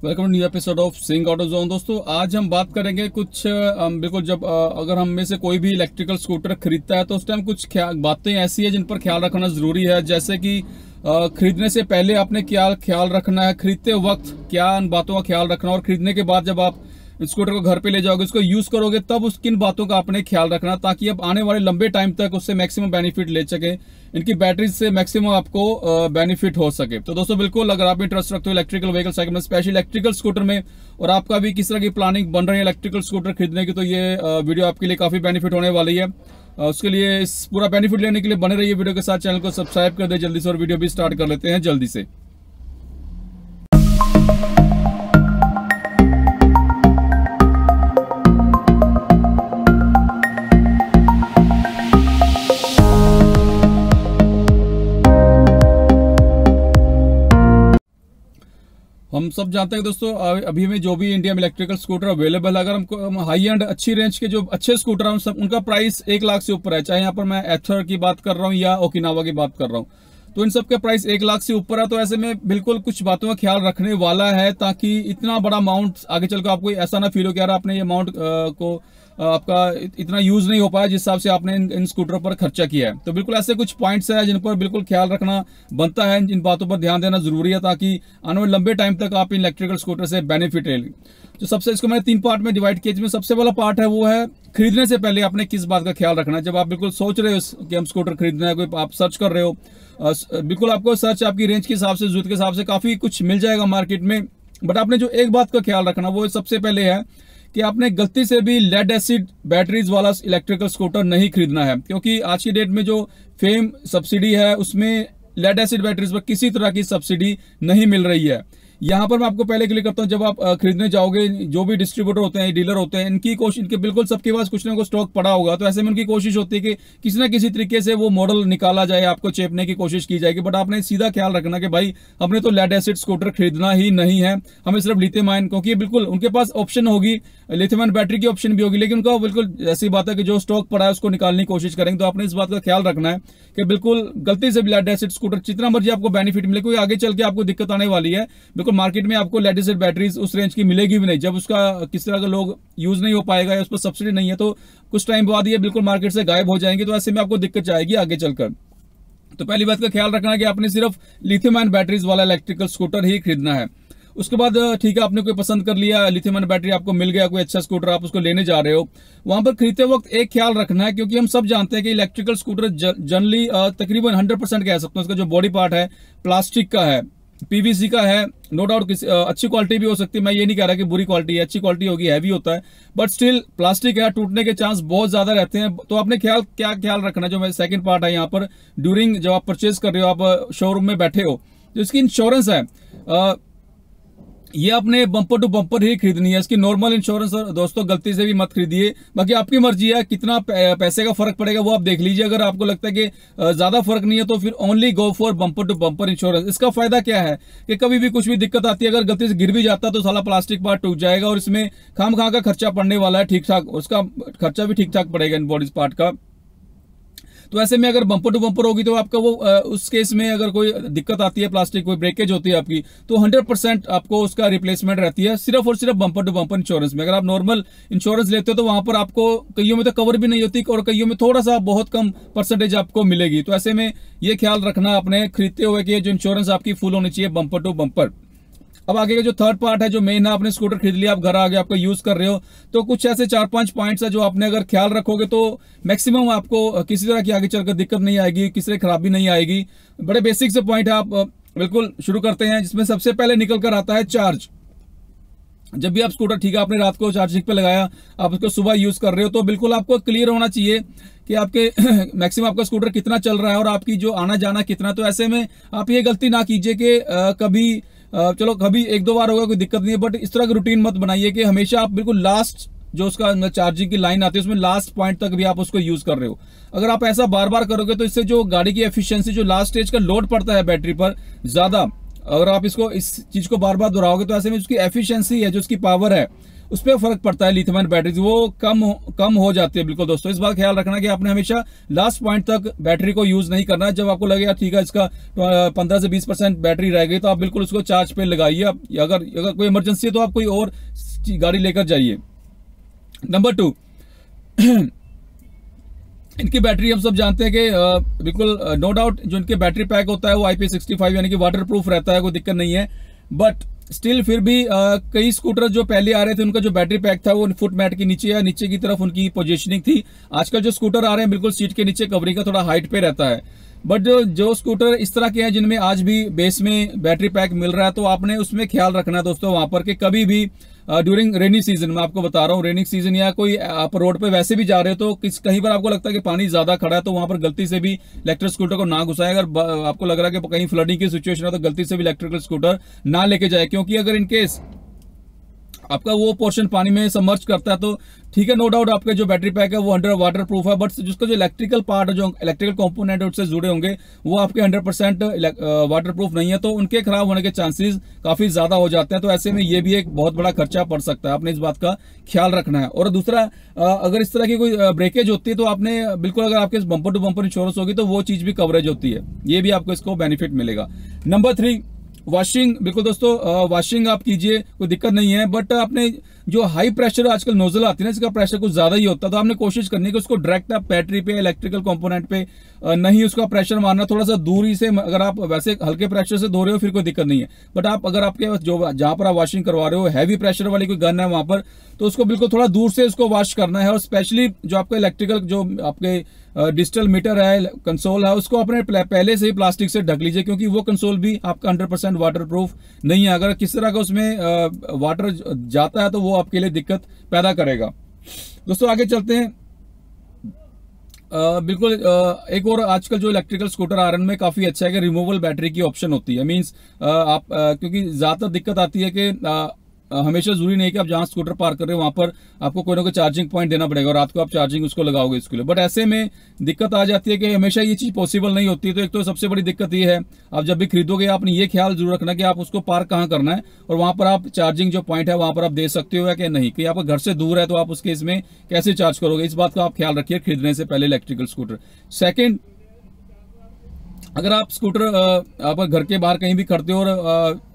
Welcome new episode of sing auto zone. दोस्तों आज हम बात करेंगे कुछ बिल्कुल जब अगर हम में से कोई भी इलेक्ट्रिकल स्कूटर खरीदता है तो उस टाइम कुछ बातें ऐसी है जिन पर ख्याल रखना जरूरी है। जैसे कि खरीदने से पहले आपने क्या ख्याल रखना है, खरीदते वक्त क्या इन बातों का ख्याल रखना, और खरीदने के बाद जब आप स्कूटर को घर पे ले जाओगे, उसको यूज करोगे, तब उस किन बातों का आपने ख्याल रखना ताकि आप आने वाले लंबे टाइम तक उससे मैक्सिमम बेनिफिट ले सके, इनकी बैटरी से मैक्सिमम आपको बेनिफिट हो सके। तो दोस्तों बिल्कुल अगर आप इंटरेस्ट रखते हो इलेक्ट्रिकल व्हीकल सेगमेंट में, स्पेशली इलेक्ट्रिकल स्कूटर में, और आपका भी किस तरह की प्लानिंग बन रही है इलेक्ट्रिकल स्कूटर खरीदने की, तो ये वीडियो आपके लिए काफी बेनिफिट होने वाली है। उसके लिए इस पूरा बेनिफिट लेने के लिए बने रहिए वीडियो के साथ, चैनल को सब्सक्राइब कर दे जल्दी से, और वीडियो भी स्टार्ट कर लेते हैं जल्दी से। हम सब जानते हैं दोस्तों अभी में जो भी इंडिया में इलेक्ट्रिकल स्कूटर अवेलेबल है, अगर हम हाई एंड अच्छी रेंज के जो अच्छे स्कूटर हैं सब उनका प्राइस 1 लाख से ऊपर है। चाहे यहाँ पर मैं एथर की बात कर रहा हूँ या ओकिनावा की बात कर रहा हूँ, तो इन सब का प्राइस 1 लाख से ऊपर है। तो ऐसे में बिल्कुल कुछ बातों का ख्याल रखने वाला है ताकि इतना बड़ा अमाउंट आगे चलकर आपको ऐसा ना फील हो कि यार आपने ये अमाउंट को आपका इतना यूज नहीं हो पाया जिस हिसाब से आपने इन स्कूटर पर खर्चा किया है। तो बिल्कुल ऐसे कुछ पॉइंट्स हैं जिन पर बिल्कुल ख्याल रखना बनता है, इन बातों पर ध्यान देना जरूरी है ताकि आने वाले लंबे टाइम तक आप इलेक्ट्रिकल स्कूटर से बेनिफिट ले। तो सबसे इसको मैंने 3 पार्ट में डिवाइड किया, जिसमें सबसे पहला पार्ट है वो है खरीदने से पहले आपने किस बात का ख्याल रखना है। जब आप बिल्कुल सोच रहे हो कि हम स्कूटर खरीदना है, कोई आप सर्च कर रहे हो, बिल्कुल आपको सर्च आपकी रेंज के हिसाब से, जरूरत के हिसाब से काफी कुछ मिल जाएगा मार्केट में, बट आपने जो एक बात का ख्याल रखना वो सबसे पहले है कि आपने गलती से भी लेड एसिड बैटरीज वाला इलेक्ट्रिकल स्कूटर नहीं खरीदना है, क्योंकि आज की डेट में जो फेम सब्सिडी है उसमें लेड एसिड बैटरीज पर किसी तरह की सब्सिडी नहीं मिल रही है। यहाँ पर मैं आपको पहले क्लियर करता हूँ, जब आप खरीदने जाओगे, जो भी डिस्ट्रीब्यूटर होते हैं, डीलर होते हैं, इनकी कोशिश, इनके बिल्कुल सबके पास कुछ ना कुछ स्टॉक पड़ा होगा, तो ऐसे में उनकी कोशिश होती है कि किसी ना किसी तरीके से वो मॉडल निकाला जाए, आपको चेपने की कोशिश की जाएगी। बट आपने सीधा ख्याल रखना कि भाई हमने तो लेड एसिड स्कूटर खरीदना ही नहीं है, हमें सिर्फ लिथियम आयन, क्योंकि बिल्कुल उनके पास ऑप्शन होगी, लिथियम आयन बैटरी की ऑप्शन भी होगी, लेकिन उनका बिल्कुल ऐसी बात है कि जो स्टॉक पड़ा है उसको निकालने की कोशिश करेंगे। तो आपने इस बात का ख्याल रखना है कि बिल्कुल गलती से भी लेड एसिड स्कूटर, जितना मर्जी आपको बेनिफिट मिले, कोई आगे चल के आपको दिक्कत आने वाली है। बिल्कुल मार्केट में आपको लेड एसिड बैटरीज उस रेंज की मिलेगी भी नहीं, जब उसका किस तरह का लोग यूज नहीं हो पाएगा या उस पर सब्सिडी नहीं है, तो कुछ टाइम बाद ये बिल्कुल मार्केट से गायब हो जाएंगे। तो ऐसे में आपको दिक्कत जाएगी आगे चलकर। तो पहली बात का ख्याल रखना है कि आपने सिर्फ लिथियम आयन बैटरीज वाला इलेक्ट्रिकल स्कूटर ही खरीदना है। उसके बाद ठीक है, आपने कोई पसंद कर लिया, लिथियम आयन बैटरी आपको मिल गया, कोई अच्छा स्कूटर आप उसको लेने जा रहे हो, वहां पर खरीदते वक्त एक ख्याल रखना है, क्योंकि हम सब जानते हैं कि इलेक्ट्रिकल स्कूटर जनरली तकरीबन 100% कह सकते हैं उसका जो बॉडी पार्ट है प्लास्टिक का है, पीवीसी का है। नो डाउट अच्छी क्वालिटी भी हो सकती है, मैं ये नहीं कह रहा कि बुरी क्वालिटी है, अच्छी क्वालिटी होगी, हैवी होता है, बट स्टिल प्लास्टिक है, टूटने के चांस बहुत ज्यादा रहते हैं। तो आपने क्या ख्याल रखना है, जो मेरा सेकंड पार्ट है यहाँ पर, ड्यूरिंग जब आप परचेज कर रहे हो, आप शोरूम में बैठे हो, जो इसकी इंश्योरेंस है ये आपने बम्पर टू बम्पर ही खरीदनी है। इसकी नॉर्मल इंश्योरेंस दोस्तों गलती से भी मत खरीदिए, बाकी आपकी मर्जी है, कितना पैसे का फर्क पड़ेगा वो आप देख लीजिए। अगर आपको लगता है कि ज्यादा फर्क नहीं है तो फिर only go for bumper to bumper insurance. इसका फायदा क्या है कि कभी भी कुछ भी दिक्कत आती है, अगर गलती से गिर भी जाता है तो साला प्लास्टिक पार्ट टूट जाएगा, और इसमें खाम खा का खर्चा पड़ने वाला है, ठीक ठाक उसका खर्चा भी ठीक ठाक पड़ेगा इन बॉडी पार्ट का। तो ऐसे में अगर बम्पर टू बम्पर होगी तो आपका वो उस केस में अगर कोई दिक्कत आती है, प्लास्टिक कोई ब्रेकेज होती है आपकी, तो 100% आपको उसका रिप्लेसमेंट रहती है, सिर्फ और सिर्फ बम्पर टू बम्पर इंश्योरेंस में। अगर आप नॉर्मल इंश्योरेंस लेते हो तो वहां पर आपको कईयों में तो कवर भी नहीं होती, और कईयों में थोड़ा सा बहुत कम परसेंटेज आपको मिलेगी। तो ऐसे में ये ख्याल रखना अपने खरीदते हुए कि जो इंश्योरेंस आपकी फुल होनी चाहिए बम्पर टू बम्पर। अब आगे का जो थर्ड पार्ट है, जो मेन है, आपने स्कूटर खरीद लिया, आप घर आ गए, आपको यूज कर रहे हो, तो कुछ ऐसे 4-5 पॉइंट्स है जो आपने अगर ख्याल रखोगे तो मैक्सिमम आपको किसी तरह की आगे चलकर दिक्कत नहीं आएगी, किसी तरह खराबी नहीं आएगी। बड़े बेसिक से पॉइंट है, आप बिल्कुल शुरू करते हैं, जिसमें सबसे पहले निकल कर आता है चार्ज। जब भी आप स्कूटर, ठीक है, आपने रात को चार्जिंग पे लगाया, आप उसको सुबह यूज कर रहे हो, तो बिल्कुल आपको क्लियर होना चाहिए कि आपके मैक्सिमम आपका स्कूटर कितना चल रहा है और आपकी जो आना जाना कितना। तो ऐसे में आप ये गलती ना कीजिए कि कभी चलो कभी 1-2 बार होगा, कोई दिक्कत नहीं है, बट इस तरह का रूटीन मत बनाइए कि हमेशा आप बिल्कुल लास्ट जो उसका चार्जिंग की लाइन आती है उसमें लास्ट पॉइंट तक भी आप उसको यूज कर रहे हो। अगर आप ऐसा बार बार करोगे तो इससे जो गाड़ी की एफिशिएंसी, जो लास्ट स्टेज का लोड पड़ता है बैटरी पर ज्यादा, अगर आप इसको इस चीज को बार बार दोहराओगे तो ऐसे में उसकी एफिशिएंसी है, जो उसकी पावर है, उस पर फर्क पड़ता है। लिथियम आयन बैटरीज वो कम हो जाती है। बिल्कुल दोस्तों, इस बात ख्याल रखना कि आपने हमेशा लास्ट पॉइंट तक बैटरी को यूज नहीं करना है। जब आपको लगेगा ठीक है इसका 15 से 20% बैटरी रह गई, तो आप बिल्कुल उसको चार्ज पे लगाइए। अगर कोई इमरजेंसी है तो आप कोई और गाड़ी लेकर जाइए। नंबर 2, इनकी बैटरी हम सब जानते हैं कि बिल्कुल नो डाउट जो इनके बैटरी पैक होता है वो IP65 यानी कि वाटर प्रूफ रहता है, कोई दिक्कत नहीं है। बट स्टिल फिर भी कई स्कूटर जो पहले आ रहे थे उनका जो बैटरी पैक था वो फुट मैट के नीचे या नीचे की तरफ उनकी पोजीशनिंग थी। आजकल जो स्कूटर आ रहे हैं बिल्कुल सीट के नीचे कवरिंग का थोड़ा हाइट पे रहता है। बट जो स्कूटर इस तरह के हैं जिनमें आज भी बेस में बैटरी पैक मिल रहा है, तो आपने उसमें ख्याल रखना है दोस्तों वहां पर कि कभी भी ड्यूरिंग रेनी सीजन, मैं आपको बता रहा हूँ, रेनी सीजन या कोई आप रोड पे वैसे भी जा रहे हो तो कहीं पर आपको लगता है कि पानी ज्यादा खड़ा है, तो वहां पर गलती से भी इलेक्ट्रिक स्कूटर को ना घुसाएं। अगर आपको लग रहा है कि कहीं फ्लडिंग की सिचुएशन है तो गलती से भी इलेक्ट्रिकल स्कूटर ना लेके जाए, क्योंकि अगर इनकेस आपका वो पोर्शन पानी में सबमर्ज करता है तो ठीक है, नो डाउट आपका जो बैटरी पैक है वो अंडर वाटर प्रूफ है, बट जिसका जो इलेक्ट्रिकल पार्ट है, जो इलेक्ट्रिकल कंपोनेंट उससे जुड़े होंगे वो आपके 100% वाटर प्रूफ नहीं है, तो उनके खराब होने के चांसेस काफी ज्यादा हो जाते हैं। तो ऐसे में ये भी एक बहुत बड़ा खर्चा पड़ सकता है, आपने इस बात का ख्याल रखना है। और दूसरा, अगर इस तरह की कोई ब्रेकेज होती है तो आपने बिल्कुल, अगर आपके बम्पर टू बम्पर इंश्योरेंस होगी तो वो चीज भी कवरेज होती है, ये भी आपको इसको बेनिफिट मिलेगा। Number 3, washing. बिल्कुल दोस्तों, वॉशिंग आप कीजिए, कोई दिक्कत नहीं है, बट आपने जो हाई प्रेशर आजकल नोजल आती है ना, इसका प्रेशर कुछ ज्यादा ही होता है, तो आपने कोशिश करनी है कि उसको डायरेक्ट आप बैटरी पे, इलेक्ट्रिकल कंपोनेंट पे नहीं उसका प्रेशर मारना, थोड़ा सा दूरी से। अगर आप वैसे हल्के प्रेशर से धो रहे हो फिर कोई दिक्कत नहीं है, बट आप अगर आपके जो जहां पर आप वॉशिंग करवा रहे हो हैवी प्रेशर वाली कोई गन है वहां पर, तो उसको बिल्कुल थोड़ा दूर से उसको वॉश करना है। और स्पेशली जो आपका इलेक्ट्रिकल जो आपके डिजिटल मीटर है, कंसोल है, उसको अपने पहले से ही प्लास्टिक से ढक लीजिए, क्योंकि वो कंसोल भी आपका 100% वाटर प्रूफ नहीं है। अगर किस तरह का उसमें वाटर जाता है तो वो आपके लिए दिक्कत पैदा करेगा। दोस्तों आगे चलते हैं। बिल्कुल एक और आजकल जो इलेक्ट्रिकल स्कूटर आ रहे हैं में काफी अच्छा है कि रिमूवेबल बैटरी की ऑप्शन होती है। मींस आप क्योंकि ज्यादातर दिक्कत आती है कि हमेशा जरूरी नहीं कि आप जहां स्कूटर पार्क कर रहे हो वहां पर आपको कोई ना कोई चार्जिंग पॉइंट देना पड़ेगा और रात को आप चार्जिंग उसको लगाओगे इसके लिए, बट ऐसे में दिक्कत आ जाती है कि हमेशा ये चीज पॉसिबल नहीं होती है। तो एक तो सबसे बड़ी दिक्कत ये है, आप जब भी खरीदोगे आपने ये ख्याल जरूर रखना कि आप उसको पार्क कहाँ करना है और वहां पर आप चार्जिंग जो पॉइंट है वहां पर आप दे सकते हो या कि नहीं, कि आपका घर से दूर है तो आप उस केस में कैसे चार्ज करोगे, इस बात का आप ख्याल रखिए खरीदने से पहले इलेक्ट्रिकल स्कूटर। सेकेंड, अगर आप स्कूटर आप घर के बाहर कहीं भी खड़ते हो और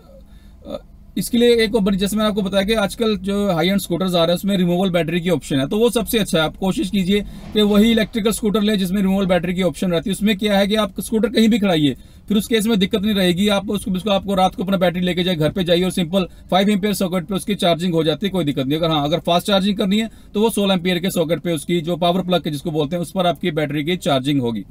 इसके लिए एक बड़ी, जैसे मैंने आपको बताया कि आजकल जो हाई एंड स्कूटर्स आ रहे हैं उसमें रिमूवेबल बैटरी की ऑप्शन है, तो वो सबसे अच्छा है। आप कोशिश कीजिए कि वही इलेक्ट्रिकल स्कूटर ले जिसमें रिमूवेबल बैटरी की ऑप्शन रहती है। उसमें क्या है कि आप स्कूटर कहीं भी खड़ाइए, फिर उस केस में दिक्कत नहीं रहेगी। आप उसको आपको रात को अपना बैटरी लेके जाए, घर पे जाइए और सिंपल 5 एम्पियर सॉकेट पे उसकी चार्जिंग हो जाती है, कोई दिक्कत नहीं। अगर फास्ट चार्जिंग करनी है तो वो 16 एम्पियर के सॉकेट पे उसकी जो पावर प्लग के जिसको बोलते हैं उस पर आपकी बैटरी की चार्जिंग होगी।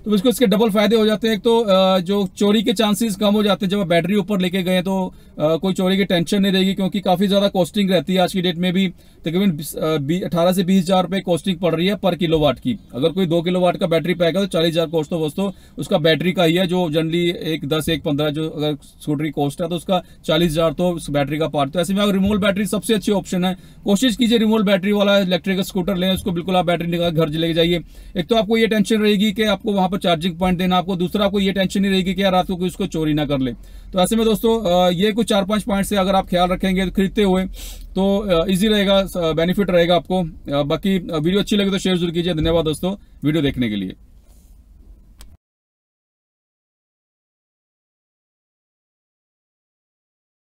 तो इसको इसके डबल फायदे हो जाते हैं। एक तो जो चोरी के चांसेस कम हो जाते हैं, जब आप बैटरी ऊपर लेके गए तो कोई चोरी की टेंशन नहीं रहेगी, क्योंकि काफी ज्यादा कॉस्टिंग रहती है आज की डेट में भी। तकरीबन 18 से 20 हजार रुपए कॉस्टिंग पड़ रही है पर किलोवाट की। अगर कोई 2 किलोवाट का बैटरी पैक है तो 40 हजार कॉस्ट तो उसका बैटरी का ही है, जो जनरली 110 115 जो अगर स्कूटर की कॉस्ट है तो उसका 40 हजार तो उस बैटरी का पार्ट। तो ऐसे में अगर रिमूवेबल बैटरी सबसे अच्छी ऑप्शन है, कोशिश कीजिए रिमूवेबल बैटरी वाला इलेक्ट्रिकल स्कूटर लें, उसको बिल्कुल आप बैटरी निकाल घर लेके जाइए। एक तो आपको ये टेंशन रहेगी कि आपको वहां पर चार्जिंग पॉइंट देना, आपको दूसरा आपको ये टेंशन नहीं रहेगी कि यार रात को कोई उसको चोरी ना कर ले। तो ऐसे में दोस्तों ये कुछ 4-5 पॉइंट से अगर आप ख्याल रखेंगे खरीदते हुए तो इजी रहेगा, बेनिफिट रहेगा आपको। बाकी वीडियो अच्छी लगे तो शेयर जरूर कीजिए। धन्यवाद दोस्तों वीडियो देखने के लिए।